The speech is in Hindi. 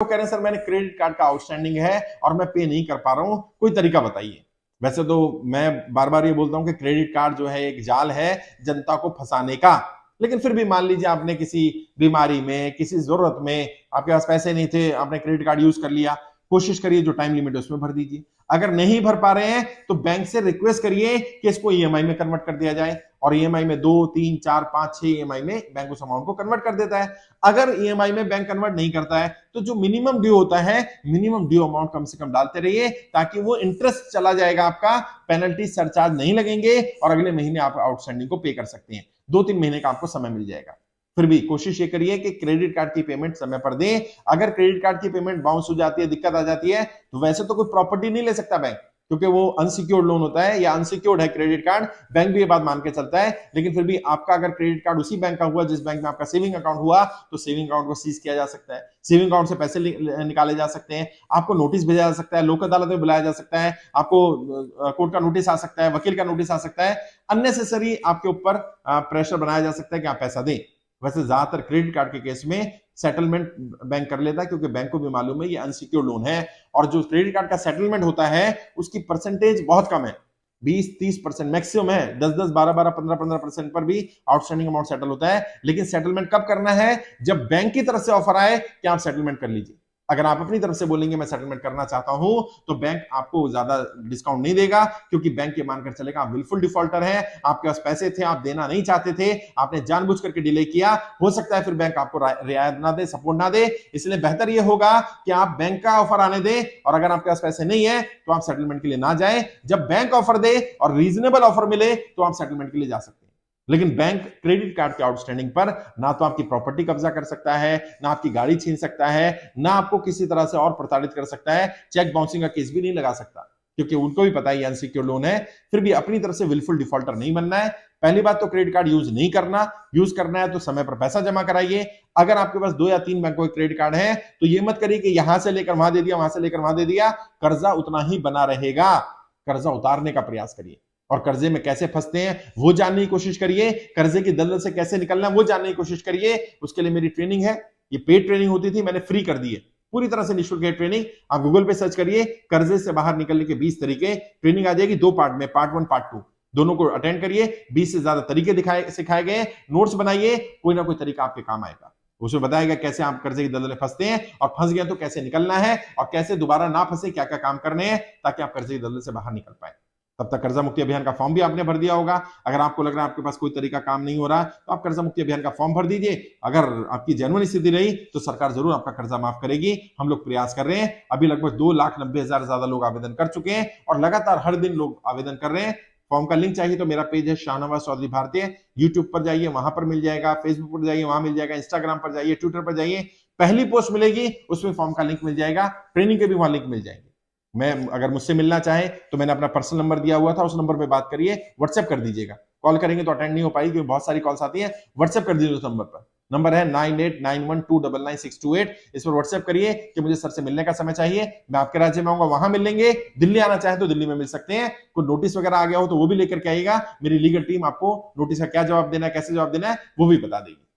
वो कह रहे हैं सर मैंने क्रेडिट कार्ड का आउटस्टैंडिंग है और मैं पे नहीं कर पा रहा हूं, कोई तरीका बताइए। वैसे तो मैं बार बार ये बोलता हूं कि क्रेडिट कार्ड जो है एक जाल है जनता को फंसाने का, लेकिन फिर भी मान लीजिए आपने किसी बीमारी में, किसी जरूरत में, आपके पास पैसे नहीं थे, आपने क्रेडिट कार्ड यूज कर लिया, कोशिश करिए जो टाइम लिमिट है उसमें भर दीजिए। अगर नहीं भर पा रहे हैं तो बैंक से रिक्वेस्ट करिए कि इसको ईएमआई में कन्वर्ट कर दिया जाए, और ईएमआई में 2, 3, 4, 5, 6 ईएमआई में बैंक उस अमाउंट को कन्वर्ट कर देता है। अगर ईएमआई में बैंक कन्वर्ट नहीं करता है तो जो मिनिमम ड्यू होता है, मिनिमम ड्यू अमाउंट कम से कम डालते रहिए, ताकि वो इंटरेस्ट चला जाएगा आपका, पेनल्टी सरचार्ज नहीं लगेंगे और अगले महीने आप आउटस्टैंडिंग को पे कर सकते हैं। 2-3 महीने का आपको समय मिल जाएगा। फिर भी कोशिश ये करिए कि क्रेडिट कार्ड की पेमेंट समय पर दें। अगर क्रेडिट कार्ड की पेमेंट बाउंस हो जाती है, दिक्कत आ जाती है, तो वैसे तो कोई प्रॉपर्टी नहीं ले सकता बैंक, क्योंकि वो अनसिक्योर्ड लोन होता है या अनसिक्योर्ड है क्रेडिट कार्ड, बैंक भी ये बात मान के चलता है। लेकिन फिर भी आपका अगर क्रेडिट कार्ड उसी बैंक का हुआ जिस बैंक में आपका सेविंग अकाउंट हुआ, तो सेविंग अकाउंट को सीज किया जा सकता है, सेविंग अकाउंट से पैसे निकाले जा सकते हैं, आपको नोटिस भेजा जा सकता है, लोक अदालत में बुलाया जा सकता है, आपको कोर्ट का नोटिस आ सकता है, वकील का नोटिस आ सकता है, अननेसेसरी आपके ऊपर प्रेशर बनाया जा सकता है कि आप पैसा दें। वैसे ज्यादातर क्रेडिट कार्ड के केस में सेटलमेंट बैंक कर लेता है, क्योंकि बैंक को भी मालूम है ये अनसिक्योर्ड लोन है, और जो क्रेडिट कार्ड का सेटलमेंट होता है उसकी परसेंटेज बहुत कम है, 20-30% मैक्सिमम है, 10-10, 12-12, 15-15% पर भी आउटस्टैंडिंग अमाउंट सेटल होता है। लेकिन सेटलमेंट कब करना है? जब बैंक की तरफ से ऑफर आए कि आप सेटलमेंट कर लीजिए। अगर आप अपनी तरफ से बोलेंगे मैं सेटलमेंट करना चाहता हूं, तो बैंक आपको ज्यादा डिस्काउंट नहीं देगा, क्योंकि बैंक ये मानकर चलेगा आप विलफुल डिफॉल्टर हैं, आपके पास पैसे थे, आप देना नहीं चाहते थे, आपने जानबूझ करके डिले किया। हो सकता है फिर बैंक आपको रियायत ना दे, सपोर्ट ना दे। इसलिए बेहतर ये होगा कि आप बैंक का ऑफर आने दें, और अगर आपके पास पैसे नहीं है तो आप सेटलमेंट के लिए ना जाएं। जब बैंक ऑफर दे और रीजनेबल ऑफर मिले तो आप सेटलमेंट के लिए जा सकते हैं। लेकिन बैंक क्रेडिट कार्ड के आउटस्टैंडिंग पर ना तो आपकी प्रॉपर्टी कब्जा कर सकता है, ना आपकी गाड़ी छीन सकता है, ना आपको किसी तरह से और प्रताड़ित कर सकता है, चेक बाउंसिंग का केस भी नहीं लगा सकता, क्योंकि उनको भी पता है ये अनसिक्योर्ड लोन है। फिर भी अपनी तरफ से विलफुल डिफॉल्टर नहीं बनना है। पहली बात तो क्रेडिट कार्ड यूज नहीं करना, यूज करना है तो समय पर पैसा जमा कराइए। अगर आपके पास 2 या 3 बैंकों के क्रेडिट कार्ड है तो ये मत करिए कि यहां से लेकर वहां दे दिया, वहां से लेकर वहां दे दिया, कर्जा उतना ही बना रहेगा। कर्जा उतारने का प्रयास करिए, और कर्जे में कैसे फंसते हैं वो जानने की कोशिश करिए, कर्जे की दलदल से कैसे निकलना है वो जानने की कोशिश करिए। उसके लिए मेरी ट्रेनिंग है, ये पेड ट्रेनिंग होती थी, मैंने फ्री कर दी है, पूरी तरह से निःशुल्क है ट्रेनिंग। आप गूगल पे सर्च करिए कर्जे से बाहर निकलने के 20 तरीके, ट्रेनिंग आ जाएगी 2 पार्ट में, पार्ट 1 पार्ट 2 दोनों को अटेंड करिए। 20 से ज्यादा तरीके सिखाए गए, नोट्स बनाइए, कोई ना कोई तरीका आपके काम आएगा। उसमें बताएगा कैसे आप कर्जे की दलदल में फंसते हैं, और फंस गए तो कैसे निकलना है, और कैसे दोबारा ना फंसे, क्या क्या काम करने हैं ताकि आप कर्जे की दलदल से बाहर निकल पाए। तब तक कर्जा मुक्ति अभियान का फॉर्म भी आपने भर दिया होगा। अगर आपको लग रहा है आपके पास कोई तरीका काम नहीं हो रहा, तो आप कर्जा मुक्ति अभियान का फॉर्म भर दीजिए। अगर आपकी जेन्युइन स्थिति रही तो सरकार जरूर आपका कर्जा माफ करेगी। हम लोग प्रयास कर रहे हैं, अभी लगभग 2,90,000 ज्यादा लोग आवेदन कर चुके हैं, और लगातार हर दिन लोग आवेदन कर रहे हैं। फॉर्म का लिंक चाहिए तो मेरा पेज है शाहनवाज चौधरी भारतीय, यूट्यूब पर जाइए वहां पर मिल जाएगा, फेसबुक पर जाइए वहां मिल जाएगा, इंस्टाग्राम पर जाइए, ट्विटर पर जाइए, पहली पोस्ट मिलेगी उसमें फॉर्म का लिंक मिल जाएगा, ट्रेनिंग के भी वहां लिंक मिल जाएंगे। मैं अगर मुझसे मिलना चाहे तो मैंने अपना पर्सनल नंबर दिया हुआ था, उस नंबर पे बात करिए, व्हाट्सएप कर दीजिएगा। कॉल करेंगे तो अटेंड नहीं हो पाएगी क्योंकि बहुत सारी कॉल्स आती हैं। व्हाट्सएप कर दीजिए उस नंबर पर, नंबर है 9891299628। इस पर व्हाट्सएप करिए कि मुझे सर से मिलने का समय चाहिए, मैं आपके राज्य में आऊंगा, वहां मिल लेंगे। दिल्ली आना चाहे तो दिल्ली में मिल सकते हैं। कोई नोटिस वगैरह आ गया हो तो वो भी लेकर के आइएगा, मेरी लीगल टीम आपको नोटिस का क्या जवाब देना है, कैसे जवाब देना है वो भी बता देगी।